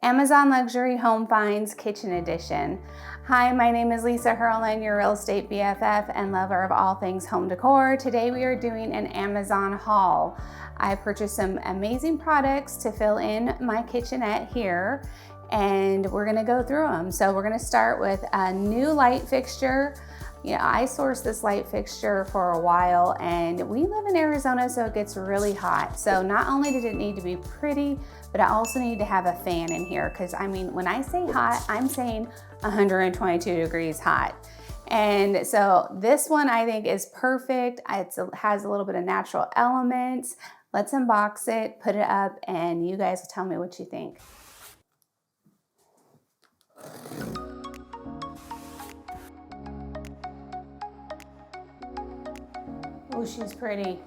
Amazon Luxury Home Finds Kitchen Edition. Hi, my name is Lisa Herland, your real estate BFF and lover of all things home decor. Today we are doing an Amazon haul. I purchased some amazing products to fill in my kitchenette here, and we're gonna go through them. So we're gonna start with a new light fixture. You know, I sourced this light fixture for a while, and we live in Arizona, so it gets really hot. So not only did it need to be pretty, but I also need to have a fan in here, because I mean, when I say hot, I'm saying 122 degrees hot. And so this one I think is perfect. It has a little bit of natural elements. Let's unbox it, put it up, and you guys will tell me what you think. Oh, she's pretty.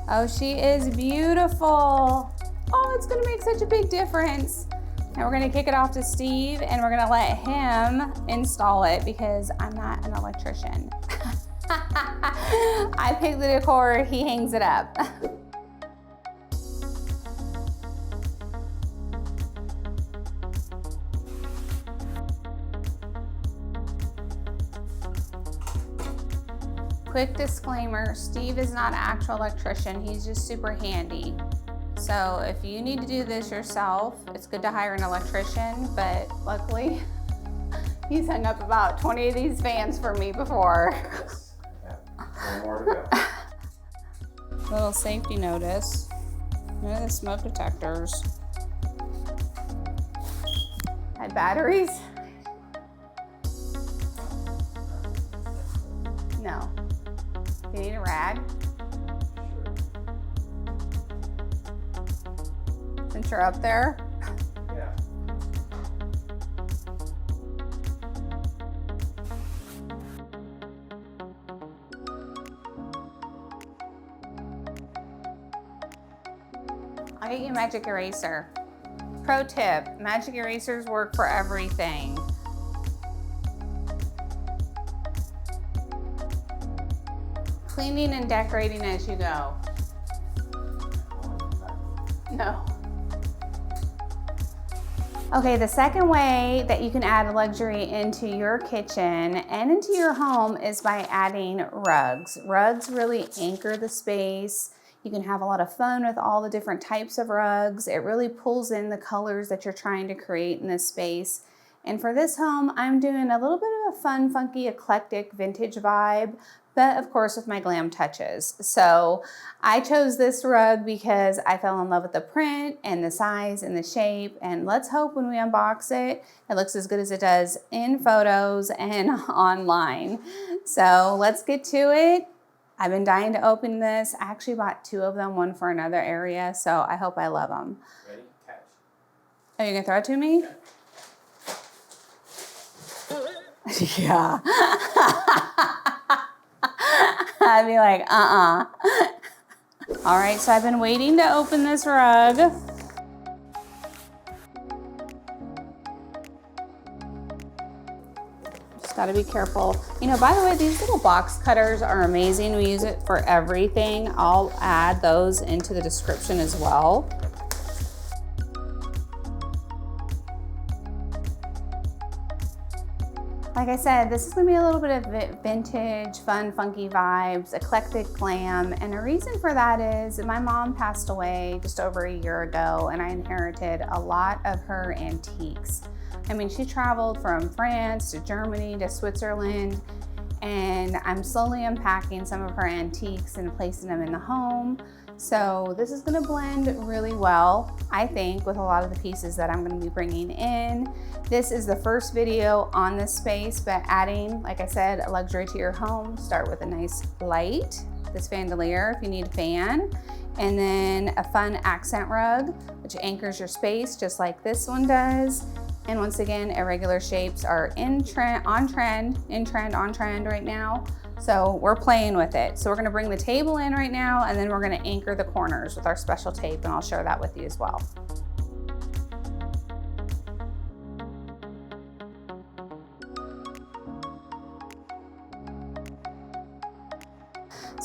Oh, she is beautiful. Oh, it's gonna make such a big difference. Now we're gonna kick it off to Steve, and we're gonna let him install it because I'm not an electrician. I pick the decor, he hangs it up. Quick disclaimer, Steve is not an actual electrician, he's just super handy. So if you need to do this yourself, it's good to hire an electrician, but luckily, he's hung up about 20 of these fans for me before. One more to go. Little safety notice. None of the smoke detectors. Had batteries? No. You need a rag? Since you're up there? Yeah. I'll get you a magic eraser. Pro tip, magic erasers work for everything. Cleaning and decorating as you go. No. Okay, the second way that you can add luxury into your kitchen and into your home is by adding rugs. Rugs really anchor the space. You can have a lot of fun with all the different types of rugs. It really pulls in the colors that you're trying to create in this space. And for this home, I'm doing a little bit of a fun, funky, eclectic vintage vibe, but of course with my glam touches. So I chose this rug because I fell in love with the print and the size and the shape, and let's hope when we unbox it, it looks as good as it does in photos and online. So let's get to it. I've been dying to open this. I actually bought two of them, one for another area, so I hope I love them. Ready? Catch. Are you gonna throw it to me? Yeah. I'd be like, All right, so I've been waiting to open this rug. Just gotta be careful. You know, by the way, these little box cutters are amazing. We use it for everything. I'll add those into the description as well. Like I said, this is gonna be a little bit of vintage, fun, funky vibes, eclectic glam. And the reason for that is my mom passed away just over a year ago, and I inherited a lot of her antiques. I mean, she traveled from France to Germany to Switzerland, and I'm slowly unpacking some of her antiques and placing them in the home. So this is gonna blend really well, I think, with a lot of the pieces that I'm gonna be bringing in. This is the first video on this space, but adding, like I said, a luxury to your home. Start with a nice light, this chandelier if you need a fan, and then a fun accent rug, which anchors your space just like this one does. And once again, irregular shapes are on trend right now. So we're playing with it. So we're gonna bring the table in right now, and then we're gonna anchor the corners with our special tape, and I'll share that with you as well.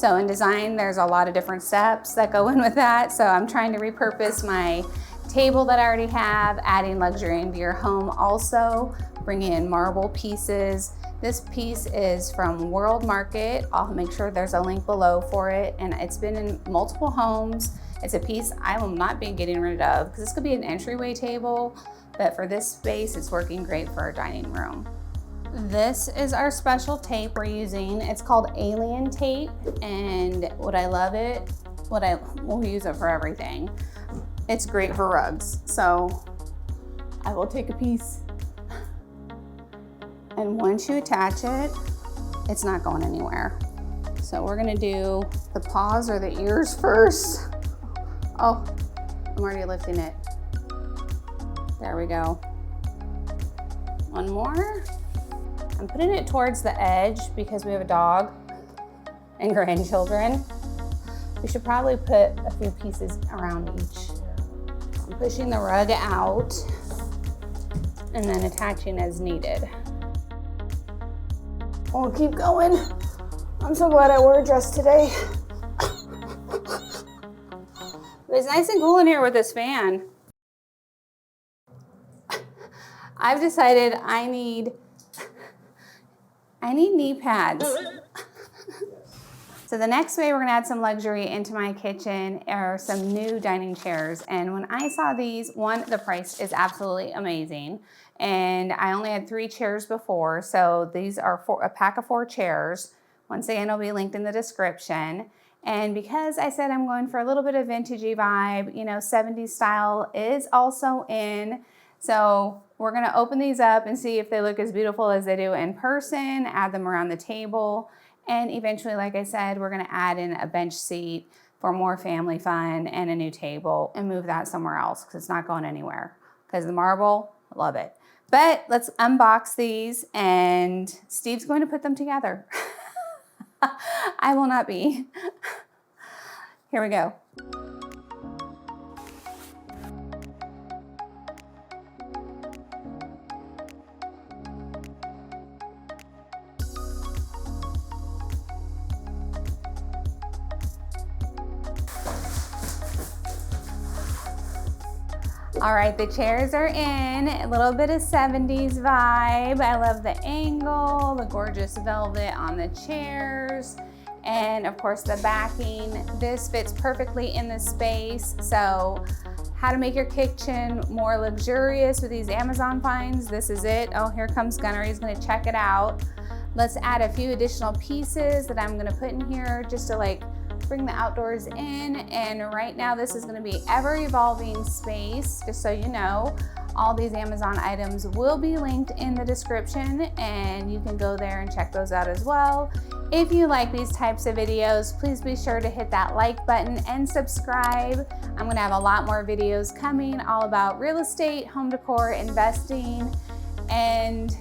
So in design, there's a lot of different steps that go in with that. So I'm trying to repurpose my table that I already have, adding luxury into your home also, bringing in marble pieces. This piece is from World Market. I'll make sure there's a link below for it. And it's been in multiple homes. It's a piece I will not be getting rid of because this could be an entryway table, but for this space, it's working great for our dining room. This is our special tape we're using. It's called Alien Tape, and we'll use it for everything. It's great for rugs. So I will take a piece, and once you attach it, it's not going anywhere. So we're gonna do the paws or the ears first. Oh, I'm already lifting it. There we go. One more. I'm putting it towards the edge because we have a dog and grandchildren. We should probably put a few pieces around each. I'm pushing the rug out and then attaching as needed. We'll keep going. I'm so glad I wore a dress today. It's nice and cool in here with this fan. I've decided I need knee pads. So the next way we're gonna add some luxury into my kitchen are some new dining chairs. And when I saw these, the price is absolutely amazing. And I only had 3 chairs before. So these are a pack of 4 chairs. Once again, it'll be linked in the description. And because I said I'm going for a little bit of vintagey vibe, 70s style is also in. So we're gonna open these up and see if they look as beautiful as they do in person, add them around the table, and eventually, like I said, we're gonna add in a bench seat for more family fun and a new table and move that somewhere else because it's not going anywhere. Because the marble, love it. But let's unbox these and Steve's going to put them together. I will not be. Here we go. All right, the chairs are in, a little bit of 70s vibe. I love the angle, the gorgeous velvet on the chairs, and of course the backing. This fits perfectly in the space. So how to make your kitchen more luxurious with these Amazon finds. This is it. Oh, here comes Gunner, he's gonna check it out. Let's add a few additional pieces that I'm gonna put in here just to bring the outdoors in. And right now this is going to be ever evolving space. Just so you know, all these Amazon items will be linked in the description and you can go there and check those out as well. If you like these types of videos, please be sure to hit that like button and subscribe. I'm going to have a lot more videos coming all about real estate, home decor, investing, and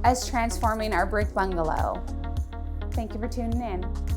us transforming our brick bungalow. Thank you for tuning in.